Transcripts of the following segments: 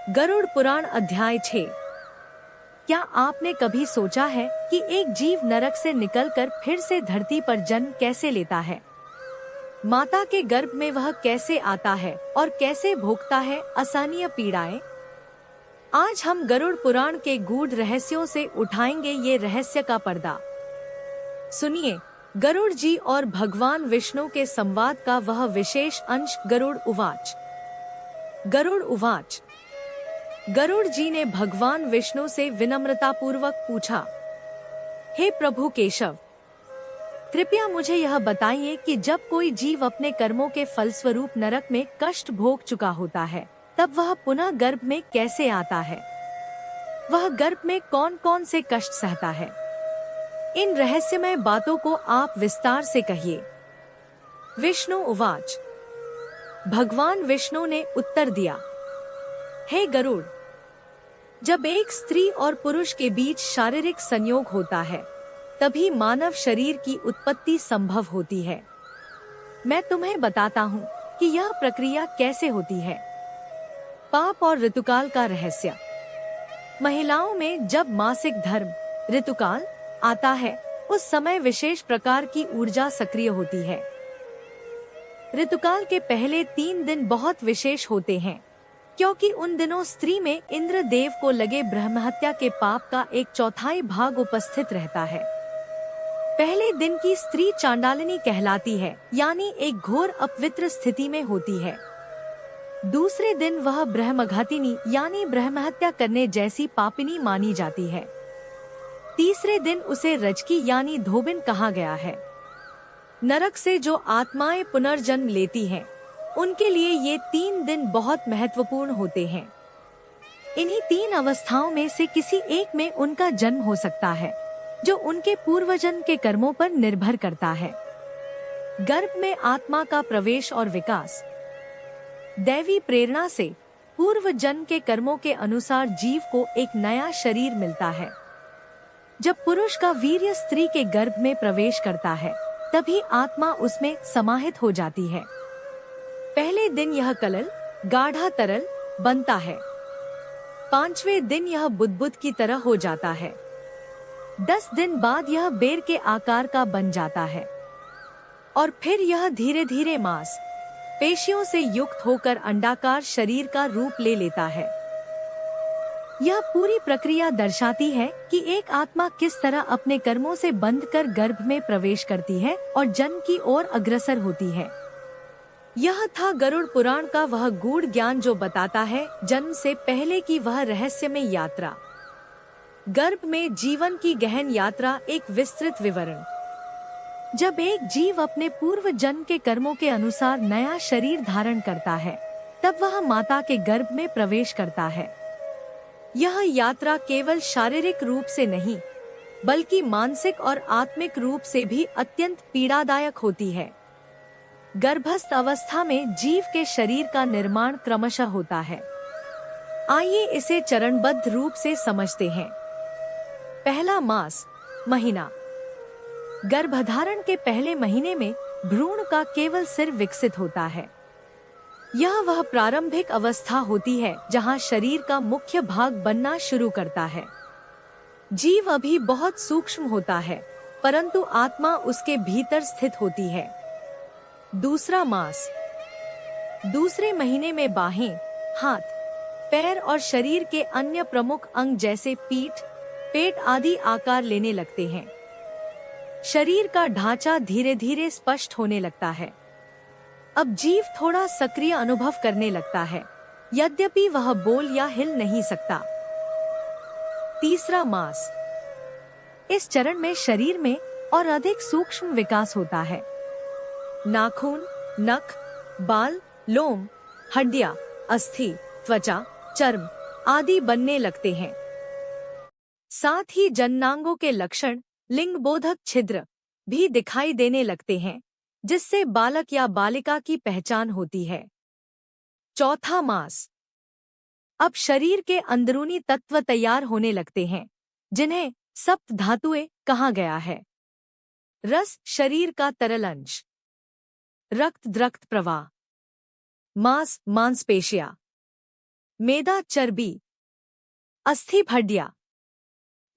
गरुड़ पुराण अध्याय 6। क्या आपने कभी सोचा है कि एक जीव नरक से निकलकर फिर से धरती पर जन्म कैसे लेता है? माता के गर्भ में वह कैसे आता है और कैसे भोगता है असहनीय पीड़ाएं? आज हम गरुड़ पुराण के गूढ़ रहस्यों से उठाएंगे ये रहस्य का पर्दा। सुनिए, गरुड़ जी और भगवान विष्णु के संवाद का वह विशेष अंश। गरुड़ उवाच। गरुड़ उवाच। गरुड़ जी ने भगवान विष्णु से विनम्रतापूर्वक पूछा, हे प्रभु केशव, कृपया मुझे यह बताइए कि जब कोई जीव अपने कर्मों के फलस्वरूप नरक में कष्ट भोग चुका होता है, तब वह पुनः गर्भ में कैसे आता है? वह गर्भ में कौन कौन से कष्ट सहता है? इन रहस्यमय बातों को आप विस्तार से कहिए। विष्णु उवाच। भगवान विष्णु ने उत्तर दिया, हे गरुड़, जब एक स्त्री और पुरुष के बीच शारीरिक संयोग होता है, तभी मानव शरीर की उत्पत्ति संभव होती है। मैं तुम्हें बताता हूँ कि यह प्रक्रिया कैसे होती है। पाप और ऋतुकाल का रहस्य। महिलाओं में जब मासिक धर्म ऋतुकाल आता है, उस समय विशेष प्रकार की ऊर्जा सक्रिय होती है। ऋतुकाल के पहले 3 दिन बहुत विशेष होते हैं, क्योंकि उन दिनों स्त्री में इंद्र देव को लगे ब्रह्महत्या के पाप का 1/4 भाग उपस्थित रहता है। पहले दिन की स्त्री चांडालिनी कहलाती है, यानी एक घोर अपवित्र स्थिति में होती है। दूसरे दिन वह ब्रह्मघातिनी यानी ब्रह्महत्या करने जैसी पापिनी मानी जाती है। तीसरे दिन उसे रजकी यानी धोबिन कहा गया है। नरक से जो आत्माएं पुनर्जन्म लेती हैं, उनके लिए ये 3 दिन बहुत महत्वपूर्ण होते हैं। इन्हीं 3 अवस्थाओं में से किसी एक में उनका जन्म हो सकता है, जो उनके पूर्वजन्म के कर्मों पर निर्भर करता है। गर्भ में आत्मा का प्रवेश और विकास। दैवी प्रेरणा से पूर्व जन्म के कर्मों के अनुसार जीव को एक नया शरीर मिलता है। जब पुरुष का वीर्य स्त्री के गर्भ में प्रवेश करता है, तभी आत्मा उसमें समाहित हो जाती है। पहले दिन यह कलल गाढ़ा तरल बनता है। 5वें दिन यह बुदबुद की तरह हो जाता है। 10 दिन बाद यह बेर के आकार का बन जाता है और फिर यह धीरे धीरे मांस पेशियों से युक्त होकर अंडाकार शरीर का रूप ले लेता है। यह पूरी प्रक्रिया दर्शाती है कि एक आत्मा किस तरह अपने कर्मों से बंध कर गर्भ में प्रवेश करती है और जन्म की ओर अग्रसर होती है। यह था गरुड़ पुराण का वह गूढ़ ज्ञान जो बताता है जन्म से पहले की वह रहस्यमय यात्रा। गर्भ में जीवन की गहन यात्रा एक विस्तृत विवरण। जब एक जीव अपने पूर्व जन्म के कर्मों के अनुसार नया शरीर धारण करता है, तब वह माता के गर्भ में प्रवेश करता है। यह यात्रा केवल शारीरिक रूप से नहीं, बल्कि मानसिक और आत्मिक रूप से भी अत्यंत पीड़ादायक होती है। गर्भस्थ अवस्था में जीव के शरीर का निर्माण क्रमशः होता है। आइए इसे चरणबद्ध रूप से समझते हैं। पहला मास महीना। गर्भधारण के पहले महीने में भ्रूण का केवल सिर विकसित होता है। यह वह प्रारंभिक अवस्था होती है जहां शरीर का मुख्य भाग बनना शुरू करता है। जीव अभी बहुत सूक्ष्म होता है, परंतु आत्मा उसके भीतर स्थित होती है। दूसरा मास। दूसरे महीने में बाहें, हाथ, पैर और शरीर के अन्य प्रमुख अंग जैसे पीठ, पेट आदि आकार लेने लगते हैं। शरीर का ढांचा धीरे धीरे स्पष्ट होने लगता है। अब जीव थोड़ा सक्रिय अनुभव करने लगता है, यद्यपि वह बोल या हिल नहीं सकता। तीसरा मास। इस चरण में शरीर में और अधिक सूक्ष्म विकास होता है। नाखून, नख, बाल, लोम, हड्डियां, अस्थि, त्वचा, चर्म आदि बनने लगते हैं। साथ ही जननांगों के लक्षण, लिंग बोधक छिद्र भी दिखाई देने लगते हैं, जिससे बालक या बालिका की पहचान होती है। चौथा मास। अब शरीर के अंदरूनी तत्व तैयार होने लगते हैं, जिन्हें सप्त धातुएं कहा गया है। रस शरीर का तरल अंश, रक्त द्रक्त प्रवाह, मांस मांसपेशियां, मेदा चर्बी, अस्थि हड्डियां,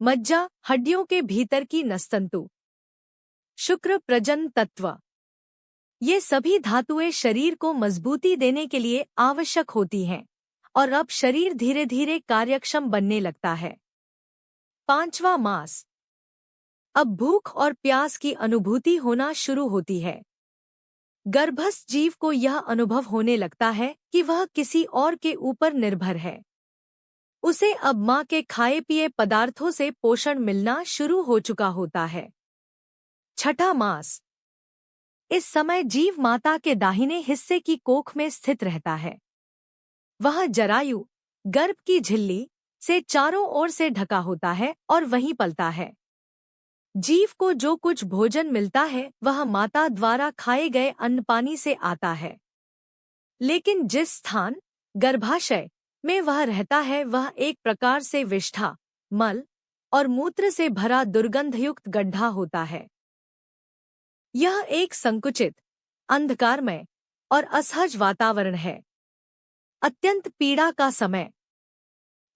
मज्जा हड्डियों के भीतर की नसतंतु, शुक्र प्रजनन तत्व। ये सभी धातुएं शरीर को मजबूती देने के लिए आवश्यक होती हैं और अब शरीर धीरे धीरे कार्यक्षम बनने लगता है। पांचवा मास। अब भूख और प्यास की अनुभूति होना शुरू होती है। गर्भस्थ जीव को यह अनुभव होने लगता है कि वह किसी और के ऊपर निर्भर है। उसे अब माँ के खाए पिए पदार्थों से पोषण मिलना शुरू हो चुका होता है। छठा मास। इस समय जीव माता के दाहिने हिस्से की कोख में स्थित रहता है। वह जरायु, गर्भ की झिल्ली से चारों ओर से ढका होता है और वहीं पलता है। जीव को जो कुछ भोजन मिलता है वह माता द्वारा खाए गए अन्न पानी से आता है, लेकिन जिस स्थान गर्भाशय में वह रहता है वह एक प्रकार से विष्ठा, मल और मूत्र से भरा दुर्गंधयुक्त गड्ढा होता है। यह एक संकुचित, अंधकारमय और असहज वातावरण है। अत्यंत पीड़ा का समय।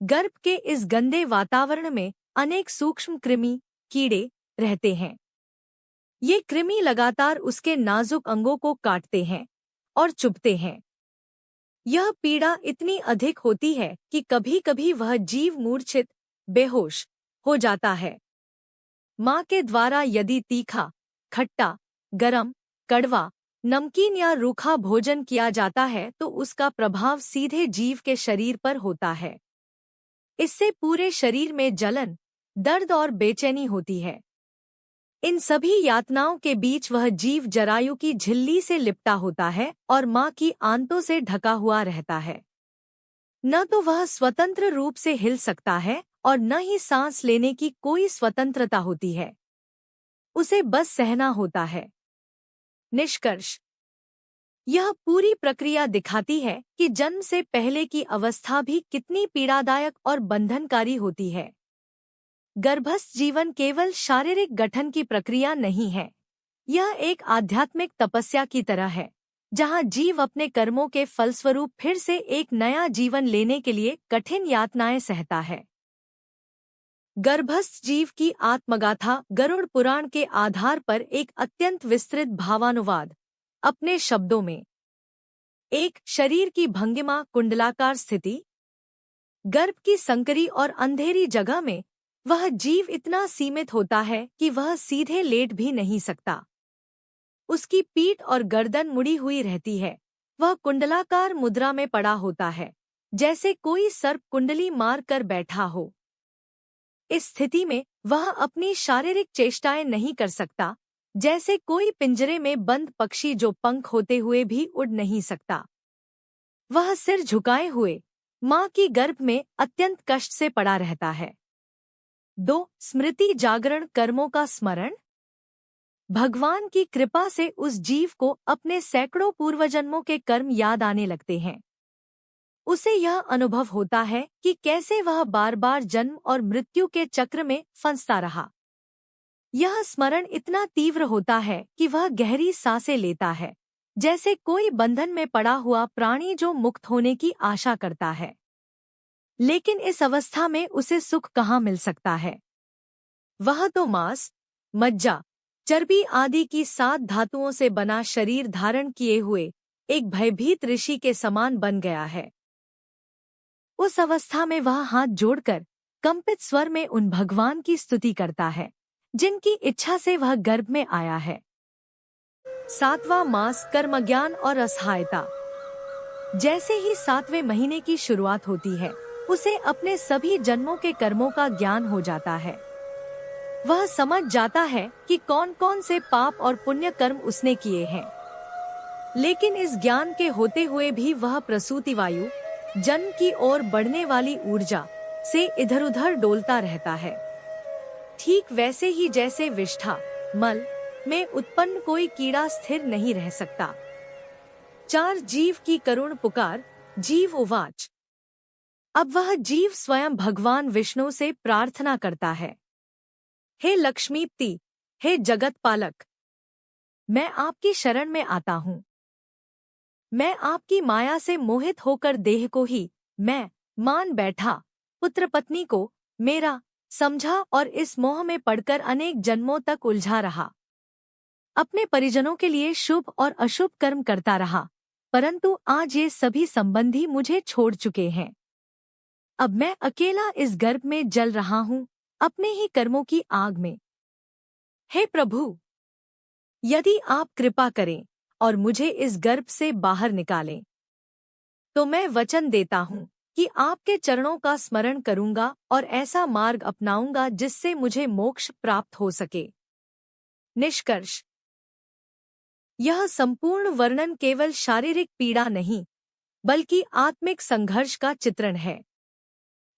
गर्भ के इस गंदे वातावरण में अनेक सूक्ष्म कृमि, कीड़े रहते हैं। ये कृमि लगातार उसके नाजुक अंगों को काटते हैं और चुभते हैं। यह पीड़ा इतनी अधिक होती है कि कभी-कभी वह जीव मूर्छित, बेहोश हो जाता है। माँ के द्वारा यदि तीखा, खट्टा, गरम, कड़वा, नमकीन या रूखा भोजन किया जाता है तो उसका प्रभाव सीधे जीव के शरीर पर होता है। इससे पूरे शरीर में जलन, दर्द और बेचैनी होती है। इन सभी यातनाओं के बीच वह जीव जरायु की झिल्ली से लिपटा होता है और माँ की आंतों से ढका हुआ रहता है। न तो वह स्वतंत्र रूप से हिल सकता है और न ही सांस लेने की कोई स्वतंत्रता होती है। उसे बस सहना होता है। निष्कर्ष। यह पूरी प्रक्रिया दिखाती है कि जन्म से पहले की अवस्था भी कितनी पीड़ादायक और बंधनकारी होती है। गर्भस्थ जीवन केवल शारीरिक गठन की प्रक्रिया नहीं है, यह एक आध्यात्मिक तपस्या की तरह है, जहां जीव अपने कर्मों के फलस्वरूप फिर से एक नया जीवन लेने के लिए कठिन यातनाएं सहता है। गर्भस्थ जीव की आत्मगाथा गरुड़ पुराण के आधार पर एक अत्यंत विस्तृत भावानुवाद। अपने शब्दों में, एक, शरीर की भंगिमा कुंडलाकार स्थिति। गर्भ की संकरी और अंधेरी जगह में वह जीव इतना सीमित होता है कि वह सीधे लेट भी नहीं सकता। उसकी पीठ और गर्दन मुड़ी हुई रहती है। वह कुंडलाकार मुद्रा में पड़ा होता है, जैसे कोई सर्प कुंडली मार कर बैठा हो। इस स्थिति में वह अपनी शारीरिक चेष्टाएं नहीं कर सकता, जैसे कोई पिंजरे में बंद पक्षी जो पंख होते हुए भी उड़ नहीं सकता। वह सिर झुकाए हुए माँ की गर्भ में अत्यंत कष्ट से पड़ा रहता है। 2. स्मृति जागरण कर्मों का स्मरण। भगवान की कृपा से उस जीव को अपने सैकड़ों पूर्वजन्मों के कर्म याद आने लगते हैं। उसे यह अनुभव होता है कि कैसे वह बार बार जन्म और मृत्यु के चक्र में फंसता रहा। यह स्मरण इतना तीव्र होता है कि वह गहरी सांसें लेता है, जैसे कोई बंधन में पड़ा हुआ प्राणी जो मुक्त होने की आशा करता है। लेकिन इस अवस्था में उसे सुख कहाँ मिल सकता है। वह तो मांस, मज्जा, चर्बी आदि की 7 धातुओं से बना शरीर धारण किए हुए एक भयभीत ऋषि के समान बन गया है। उस अवस्था में वह हाथ जोड़कर कंपित स्वर में उन भगवान की स्तुति करता है जिनकी इच्छा से वह गर्भ में आया है। 7वां मास कर्मज्ञान और असहायता। जैसे ही 7वें महीने की शुरुआत होती है, उसे अपने सभी जन्मों के कर्मों का ज्ञान हो जाता है। वह समझ जाता है कि कौन कौन से पाप और पुण्य कर्म उसने किए हैं। लेकिन इस ज्ञान के होते हुए भी वह प्रसूति वायु, जन्म की ओर बढ़ने वाली ऊर्जा से इधर-उधर डोलता रहता है। ठीक वैसे ही जैसे विष्ठा, मल में उत्पन्न कोई कीड़ा स्थिर नहीं रह सकता। 4. जीव की करुण पुकार। जीव उवाच। अब वह जीव स्वयं भगवान विष्णु से प्रार्थना करता है। हे लक्ष्मीपति, हे जगत पालक, मैं आपकी शरण में आता हूँ। मैं आपकी माया से मोहित होकर देह को ही मैं मान बैठा, पुत्र पत्नी को मेरा समझा और इस मोह में पड़कर अनेक जन्मों तक उलझा रहा। अपने परिजनों के लिए शुभ और अशुभ कर्म करता रहा, परंतु आज ये सभी संबंधी मुझे छोड़ चुके हैं। अब मैं अकेला इस गर्भ में जल रहा हूँ, अपने ही कर्मों की आग में। हे प्रभु, यदि आप कृपा करें और मुझे इस गर्भ से बाहर निकालें, तो मैं वचन देता हूँ कि आपके चरणों का स्मरण करूंगा और ऐसा मार्ग अपनाऊंगा जिससे मुझे मोक्ष प्राप्त हो सके। निष्कर्ष, यह संपूर्ण वर्णन केवल शारीरिक पीड़ा नहीं, बल्कि आत्मिक संघर्ष का चित्रण है।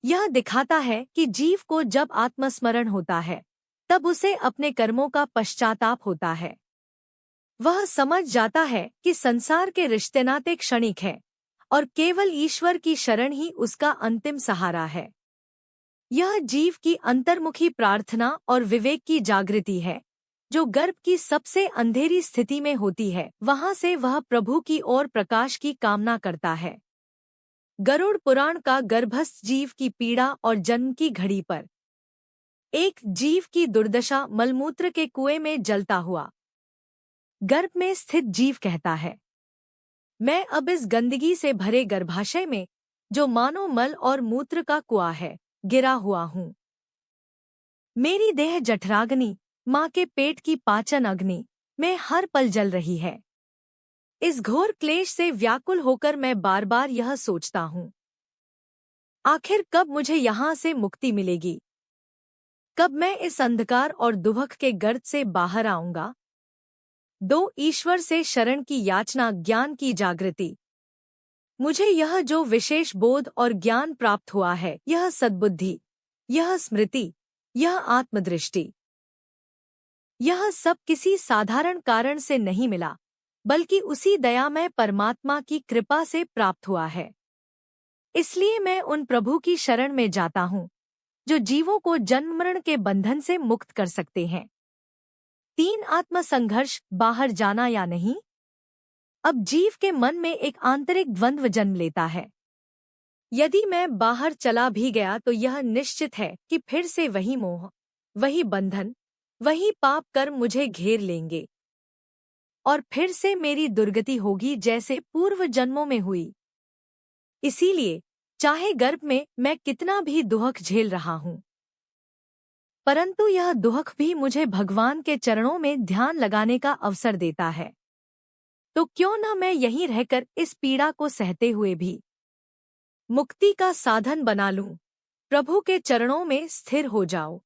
यह दिखाता है कि जीव को जब आत्मस्मरण होता है, तब उसे अपने कर्मों का पश्चाताप होता है। वह समझ जाता है कि संसार के रिश्ते नाते क्षणिक है और केवल ईश्वर की शरण ही उसका अंतिम सहारा है। यह जीव की अंतर्मुखी प्रार्थना और विवेक की जागृति है, जो गर्भ की सबसे अंधेरी स्थिति में होती है। वहां से वह प्रभु की ओर प्रकाश की कामना करता है। गरुड़ पुराण का गर्भस्थ जीव की पीड़ा और जन्म की घड़ी पर एक जीव की दुर्दशा मलमूत्र के कुएं में जलता हुआ गर्भ में स्थित जीव कहता है, मैं अब इस गंदगी से भरे गर्भाशय में, जो मानो मल और मूत्र का कुआं है, गिरा हुआ हूँ। मेरी देह जठराग्नि, माँ के पेट की पाचन अग्नि में हर पल जल रही है। इस घोर क्लेश से व्याकुल होकर मैं बार बार यह सोचता हूँ, आखिर कब मुझे यहाँ से मुक्ति मिलेगी? कब मैं इस अंधकार और दुभक के गर्त से बाहर आऊंगा? 2 ईश्वर से शरण की याचना, ज्ञान की जागृति। मुझे यह जो विशेष बोध और ज्ञान प्राप्त हुआ है, यह सद्बुद्धि, यह स्मृति, यह आत्मदृष्टि, यह सब किसी साधारण कारण से नहीं मिला, बल्कि उसी दयामय परमात्मा की कृपा से प्राप्त हुआ है। इसलिए मैं उन प्रभु की शरण में जाता हूँ, जो जीवों को जन्म मरण के बंधन से मुक्त कर सकते हैं। 3 आत्मसंघर्ष, बाहर जाना या नहीं। अब जीव के मन में एक आंतरिक द्वंद्व जन्म लेता है। यदि मैं बाहर चला भी गया तो यह निश्चित है कि फिर से वही मोह, वही बंधन, वही पाप कर्म मुझे घेर लेंगे और फिर से मेरी दुर्गति होगी जैसे पूर्व जन्मों में हुई। इसीलिए चाहे गर्भ में मैं कितना भी दुहक झेल रहा हूँ, परंतु यह दुहक भी मुझे भगवान के चरणों में ध्यान लगाने का अवसर देता है। तो क्यों न मैं यहीं रहकर इस पीड़ा को सहते हुए भी मुक्ति का साधन बना लूं, प्रभु के चरणों में स्थिर हो जाओ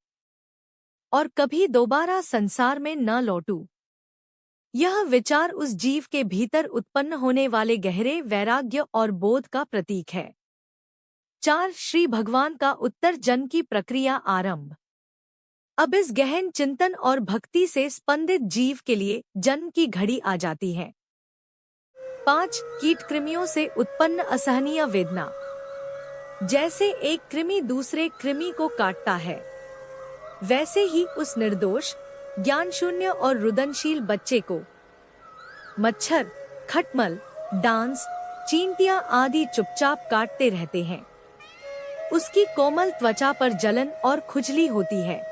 और कभी दोबारा संसार में न लौटूं। यह विचार उस जीव के भीतर उत्पन्न होने वाले गहरे वैराग्य और बोध का प्रतीक है। 4 श्री भगवान का उत्तर जन्म की प्रक्रिया आरंभ। अब इस गहन चिंतन और भक्ति से स्पंदित जीव के लिए जन्म की घड़ी आ जाती है। 5 कीट कृमियों से उत्पन्न असहनीय वेदना। जैसे एक कृमि दूसरे कृमि को काटता है, वैसे ही उस निर्दोष, ज्ञानशून्य और रुदनशील बच्चे को मच्छर, खटमल, डांस, चींटियां आदि चुपचाप काटते रहते हैं। उसकी कोमल त्वचा पर जलन और खुजली होती है,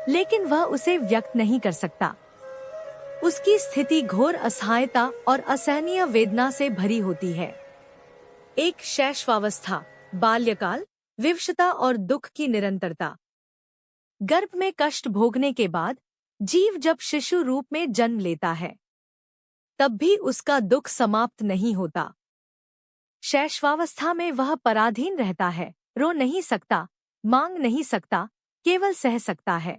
लेकिन वह उसे व्यक्त नहीं कर सकता। उसकी स्थिति घोर असहायता और असहनीय वेदना से भरी होती है। एक शैशवावस्था, बाल्यकाल, विवशता और दुख की निरंतरता। गर्भ में कष्ट भोगने के बाद जीव जब शिशु रूप में जन्म लेता है, तब भी उसका दुख समाप्त नहीं होता। शैशवावस्था में वह पराधीन रहता है, रो नहीं सकता, मांग नहीं सकता, केवल सह सकता है।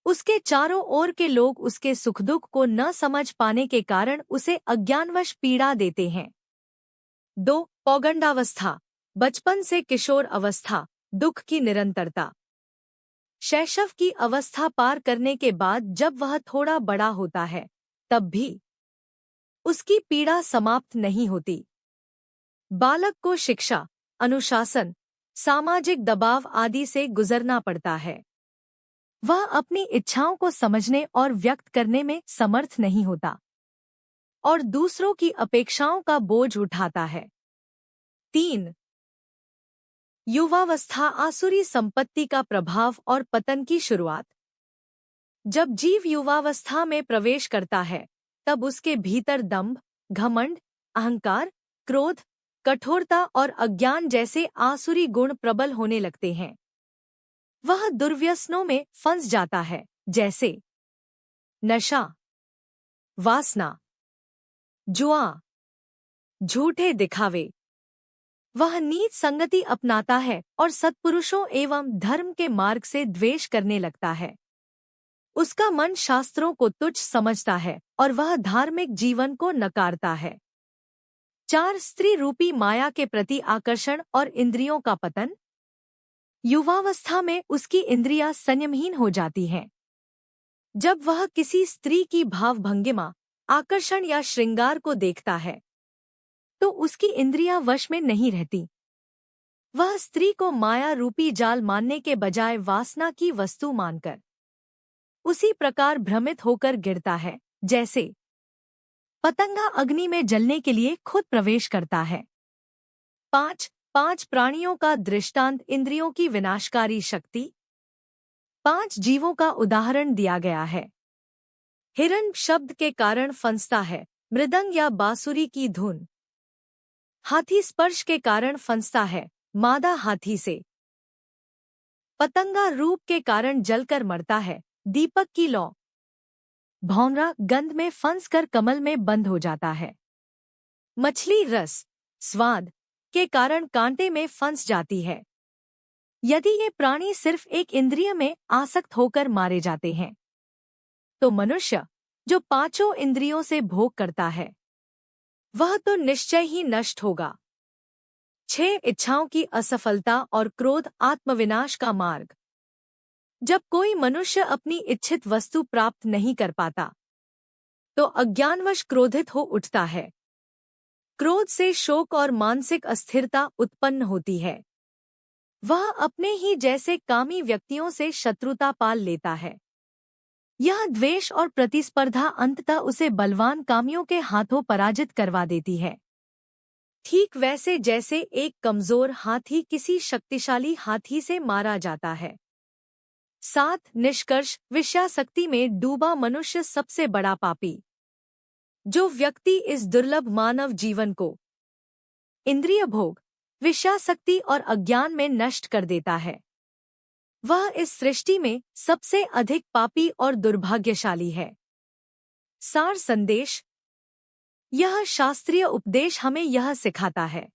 उसके चारों ओर के लोग उसके सुख दुख को न समझ पाने के कारण उसे अज्ञानवश पीड़ा देते हैं। 2 पौगंडावस्था, बचपन से किशोर अवस्था, दुख की निरंतरता। शैशव की अवस्था पार करने के बाद जब वह थोड़ा बड़ा होता है, तब भी उसकी पीड़ा समाप्त नहीं होती। बालक को शिक्षा, अनुशासन, सामाजिक दबाव आदि से गुजरना पड़ता है। वह अपनी इच्छाओं को समझने और व्यक्त करने में समर्थ नहीं होता और दूसरों की अपेक्षाओं का बोझ उठाता है। 3 युवावस्था आसुरी संपत्ति का प्रभाव और पतन की शुरुआत। जब जीव युवावस्था में प्रवेश करता है, तब उसके भीतर दंभ, घमंड, अहंकार, क्रोध, कठोरता और अज्ञान जैसे आसुरी गुण प्रबल होने लगते हैं। वह दुर्व्यसनों में फंस जाता है, जैसे नशा, वासना, जुआ, झूठे दिखावे। वह नीच संगति अपनाता है और सत्पुरुषों एवं धर्म के मार्ग से द्वेष करने लगता है। उसका मन शास्त्रों को तुच्छ समझता है और वह धार्मिक जीवन को नकारता है। 4 स्त्री रूपी माया के प्रति आकर्षण और इंद्रियों का पतन। युवावस्था में उसकी इंद्रियां संयमहीन हो जाती हैं। जब वह किसी स्त्री की भावभंगिमा, आकर्षण या श्रृंगार को देखता है, तो उसकी इंद्रियां वश में नहीं रहती। वह स्त्री को माया रूपी जाल मानने के बजाय वासना की वस्तु मानकर उसी प्रकार भ्रमित होकर गिरता है, जैसे पतंगा अग्नि में जलने के लिए खुद प्रवेश करता है। 5 प्राणियों का दृष्टांत इंद्रियों की विनाशकारी शक्ति। 5 जीवों का उदाहरण दिया गया है। हिरण शब्द के कारण फंसता है, मृदंग या बांसुरी की धुन। हाथी स्पर्श के कारण फंसता है, मादा हाथी से। पतंगा रूप के कारण जलकर मरता है, दीपक की लौ। भौंरा गंध में फंसकर कमल में बंद हो जाता है। मछली रस, स्वाद के कारण कांटे में फंस जाती है। यदि ये प्राणी सिर्फ एक इंद्रिय में आसक्त होकर मारे जाते हैं, तो मनुष्य जो 5 इंद्रियों से भोग करता है, वह तो निश्चय ही नष्ट होगा। 6 इच्छाओं की असफलता और क्रोध आत्मविनाश का मार्ग। जब कोई मनुष्य अपनी इच्छित वस्तु प्राप्त नहीं कर पाता, तो अज्ञानवश क्रोधित हो उठता है। क्रोध से शोक और मानसिक अस्थिरता उत्पन्न होती है। वह अपने ही जैसे कामी व्यक्तियों से शत्रुता पाल लेता है। यह द्वेष और प्रतिस्पर्धा अंततः उसे बलवान कामियों के हाथों पराजित करवा देती है। ठीक वैसे जैसे एक कमजोर हाथी किसी शक्तिशाली हाथी से मारा जाता है। 7 निष्कर्ष। विषयासक्ति में डूबा मनुष्य सबसे बड़ा पापी। जो व्यक्ति इस दुर्लभ मानव जीवन को इंद्रिय भोग, विषयासक्ति और अज्ञान में नष्ट कर देता है, वह इस सृष्टि में सबसे अधिक पापी और दुर्भाग्यशाली है। सार संदेश। यह शास्त्रीय उपदेश हमें यह सिखाता है,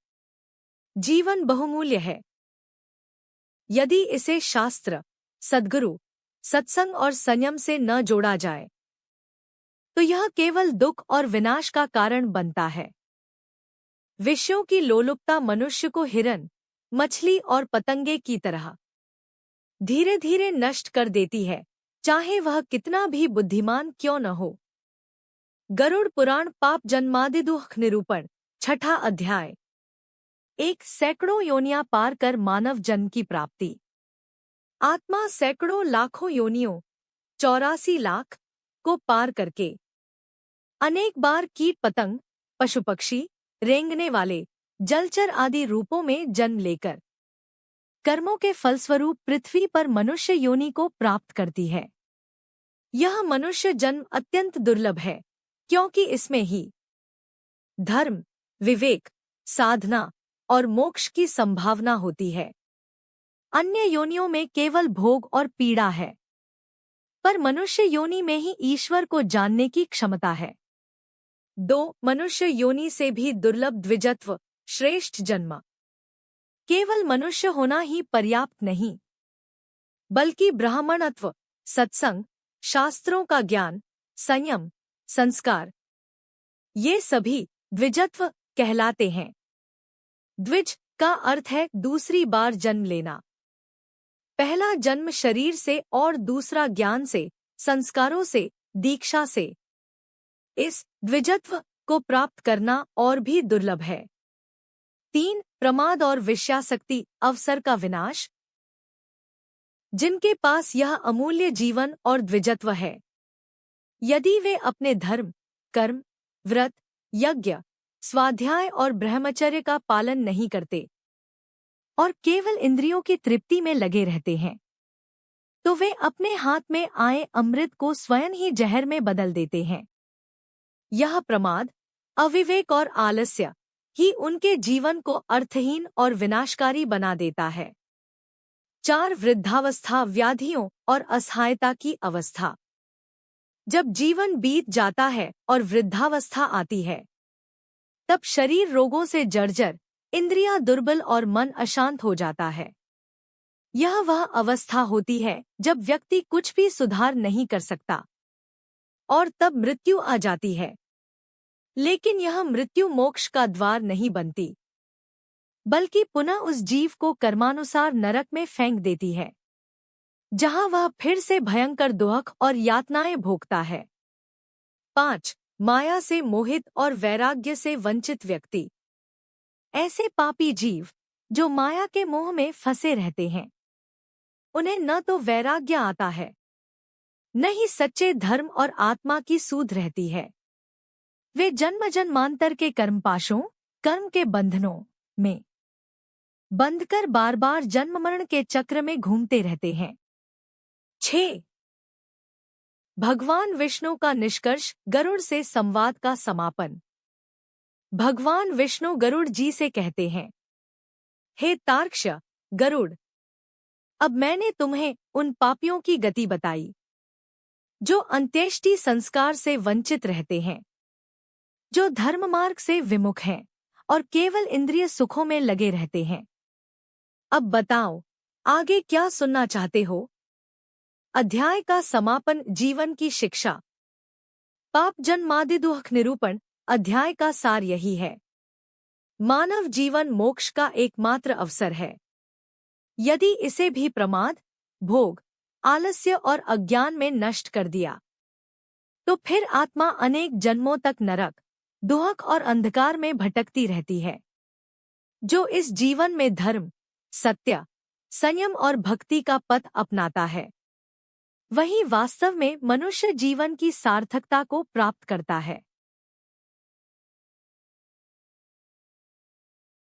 जीवन बहुमूल्य है। यदि इसे शास्त्र, सद्गुरु, सत्संग और संयम से न जोड़ा जाए, तो यह केवल दुख और विनाश का कारण बनता है। विषयों की लोलुपता मनुष्य को हिरन, मछली और पतंगे की तरह धीरे धीरे नष्ट कर देती है, चाहे वह कितना भी बुद्धिमान क्यों न हो। गरुड़ पुराण पाप जन्मादि दुख निरूपण 6 अध्याय। 1 सैकड़ों योनियां पार कर मानव जन्म की प्राप्ति। आत्मा सैकड़ों लाखों योनियों 84 लाख को पार करके अनेक बार कीट पतंग, पशु पक्षी, रेंगने वाले, जलचर आदि रूपों में जन्म लेकर कर्मों के फलस्वरूप पृथ्वी पर मनुष्य योनि को प्राप्त करती है। यह मनुष्य जन्म अत्यंत दुर्लभ है, क्योंकि इसमें ही धर्म, विवेक, साधना और मोक्ष की संभावना होती है। अन्य योनियों में केवल भोग और पीड़ा है, पर मनुष्य योनि में ही ईश्वर को जानने की क्षमता है। 2 मनुष्य योनि से भी दुर्लभ द्विजत्व, श्रेष्ठ जन्म। केवल मनुष्य होना ही पर्याप्त नहीं, बल्कि ब्राह्मणत्व, सत्संग, शास्त्रों का ज्ञान, संयम, संस्कार, ये सभी द्विजत्व कहलाते हैं। द्विज का अर्थ है दूसरी बार जन्म लेना। पहला जन्म शरीर से और दूसरा ज्ञान से, संस्कारों से, दीक्षा से। इस द्विजत्व को प्राप्त करना और भी दुर्लभ है। 3 प्रमाद और विषयासक्ति, अवसर का विनाश। जिनके पास यह अमूल्य जीवन और द्विजत्व है, यदि वे अपने धर्म, कर्म, व्रत, यज्ञ, स्वाध्याय और ब्रह्मचर्य का पालन नहीं करते और केवल इंद्रियों की तृप्ति में लगे रहते हैं, तो वे अपने हाथ में आए अमृत को स्वयं ही जहर में बदल देते हैं। यह प्रमाद, अविवेक और आलस्य ही उनके जीवन को अर्थहीन और विनाशकारी बना देता है। 4 वृद्धावस्था, व्याधियों और असहायता की अवस्था। जब जीवन बीत जाता है और वृद्धावस्था आती है, तब शरीर रोगों से जर्जर, इंद्रियां दुर्बल और मन अशांत हो जाता है। यह वह अवस्था होती है जब व्यक्ति कुछ भी सुधार नहीं कर सकता और तब मृत्यु आ जाती है। लेकिन यह मृत्यु मोक्ष का द्वार नहीं बनती, बल्कि पुनः उस जीव को कर्मानुसार नरक में फेंक देती है, जहां वह फिर से भयंकर दुख और यातनाएं भोगता है। 5. माया से मोहित और वैराग्य से वंचित व्यक्ति। ऐसे पापी जीव जो माया के मोह में फंसे रहते हैं, उन्हें न तो वैराग्य आता है, न ही सच्चे धर्म और आत्मा की सूध रहती है। वे जन्म जन्मांतर के कर्मपाशों, कर्म के बंधनों में बंधकर बार बार जन्म मरण के चक्र में घूमते रहते हैं। 6. भगवान विष्णु का निष्कर्ष, गरुड़ से संवाद का समापन। भगवान विष्णु गरुड़ जी से कहते हैं, हे तार्क्ष गरुड़, अब मैंने तुम्हें उन पापियों की गति बताई जो अंत्येष्टि संस्कार से वंचित रहते हैं, जो धर्म मार्ग से विमुख हैं और केवल इंद्रिय सुखों में लगे रहते हैं। अब बताओ, आगे क्या सुनना चाहते हो? अध्याय का समापन, जीवन की शिक्षा। पाप जन्मादि दुख निरूपण अध्याय का सार यही है। मानव जीवन मोक्ष का एकमात्र अवसर है। यदि इसे भी प्रमाद, भोग, आलस्य और अज्ञान में नष्ट कर दिया, तो फिर आत्मा अनेक जन्मों तक नरक, दुहक और अंधकार में भटकती रहती है। जो इस जीवन में धर्म, सत्य, संयम और भक्ति का पथ अपनाता है, वही वास्तव में मनुष्य जीवन की सार्थकता को प्राप्त करता है।